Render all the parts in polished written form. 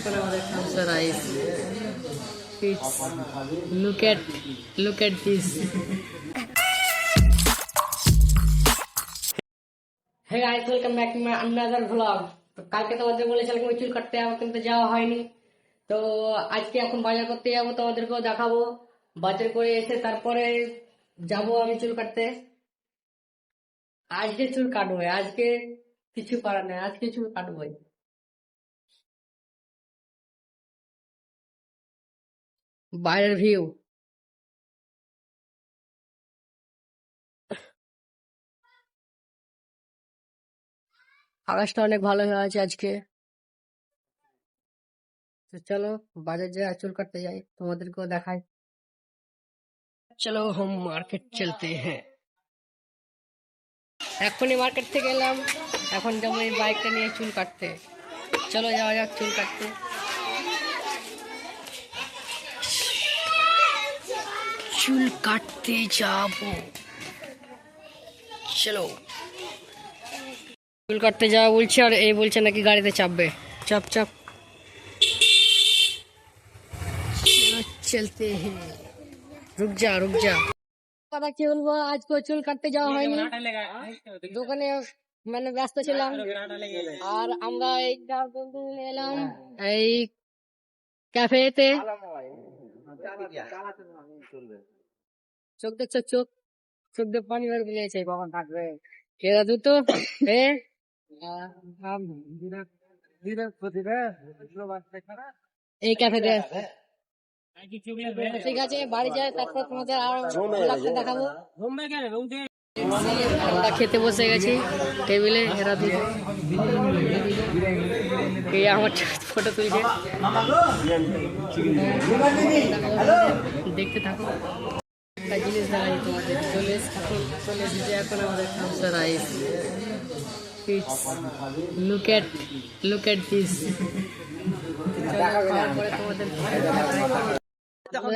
এখন আমাদের খামসা rice. It's look at this. Hey guys, welcome back to my another vlog. তো কালকে তোমাদের বলেছিলাম আমি চুল কাটতে যাবো, কিন্তু যাওয়া হয়নি। তো আজকে এখন বাজার করতে যাবো, তোমাদেরকেও দেখাবো। বাজার করে এসে তারপরে যাবো আমি চুল কাটতে। আজকে চুল কাটবো, আজকে কিছু করার নেই, আজকে চুল কাটবোই। বাইরের ভিউ আকাশটা অনেক ভালো হয়ে আছে আজকে। তো চলো বাজার যাই, চুল কাটতে যাই, তোমাদেরকেও দেখাই। চলো হোম মার্কেট চলতে হ্যাঁ। এখনই মার্কেট থেকে এলাম, এখন যাবো এই বাইকটা নিয়ে চুল কাটতে। চলো যাওয়া যাক চুল কাটতে। চুল কাটতে যাবো, চলো। চুল কাটতে যাওয়া বলছে আর এই বলছে নাকি গাড়িতে চাপবে। চাপ চাপ, চলতে হ্যাঁ। রুক যা রুক যা। কথা কি বলবো, আজকে চুল কাটতে যাওয়া হয়নি, দোকানে মানে ব্যস্ত ছিলাম। আর আমরা এই বন্ধু মিলে এলাম এই ক্যাফেতে। চোখ দেখছো, চোখ চোখ দিয়ে পানি বের পেয়েছে, কখন থাকবে কে দাদু তো এই ক্যাফেতে। ঠিক আছে বাড়ি যায়, তারপর তোমাদের আর দেখাবো। আমরা খেতে বসে গেছি টেবিলে, এরা দুটো আমার ফটো তুলছে, দেখতে থাকো। একটা জিনিস দেখাই তোমাদের, চলে এসেছে এখন আমাদের খামসা rice. It's look at this.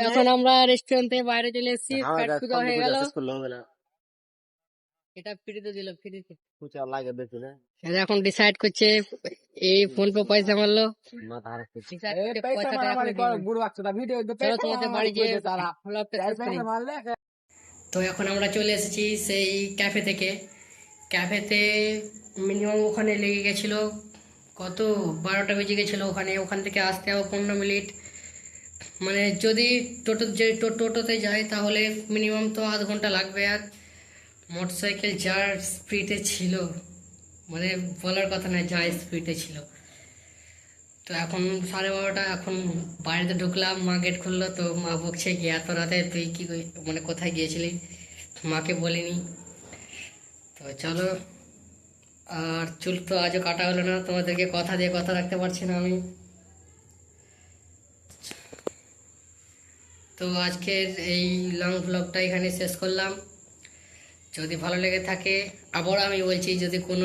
এখন আমরা রেস্টুরেন্ট থেকে বাইরে চলে এসেছি, পেট পূজা হয়ে গেল। এটা ফ্রিতে দিল, ফ্রিতে এখন ডিসাইড করছে। এই ফোন পে পয়সা মারলো, তো এখন আমরা চলে এসেছি সেই ক্যাফে থেকে। ক্যাফেতে মিনিমাম ওখানে লেগে গেছিল কত 12টা বেজে গেছিলো। ওখান থেকে আসতে হবে 15 মিনিট। মানে যদি টোটোতে যাই তাহলে মিনিমাম তো আধ ঘন্টা লাগবে। আর মোটরসাইকেল যার স্পিডে ছিল, মানে বলার কথা নয়, যা স্পিডে ছিল। তো এখন 12:30, এখন বাড়িতে ঢুকলাম, মা গেট খুললো। তো মা বকছে কি এত রাতে তুই কি মানে কোথায় গিয়েছিলি, মাকে বলিনি। তো চলো, আর চুল তো আজও কাটা হলো না, তোমাদেরকে কথা দিয়ে কথা রাখতে পারছি না আমি। তো আজকের এই লং ভ্লগটা এখানে শেষ করলাম। যদি ভালো লেগে থাকে, আবার আমি বলছি, যদি কোনো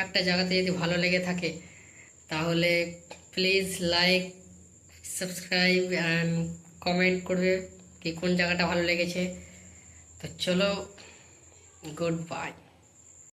একটা জায়গাতে যদি ভালো লেগে থাকে তাহলে please like, subscribe and comment করবে কি কোন জায়গাটা ভালো লেগেছে। তো চলো, গুড বাই।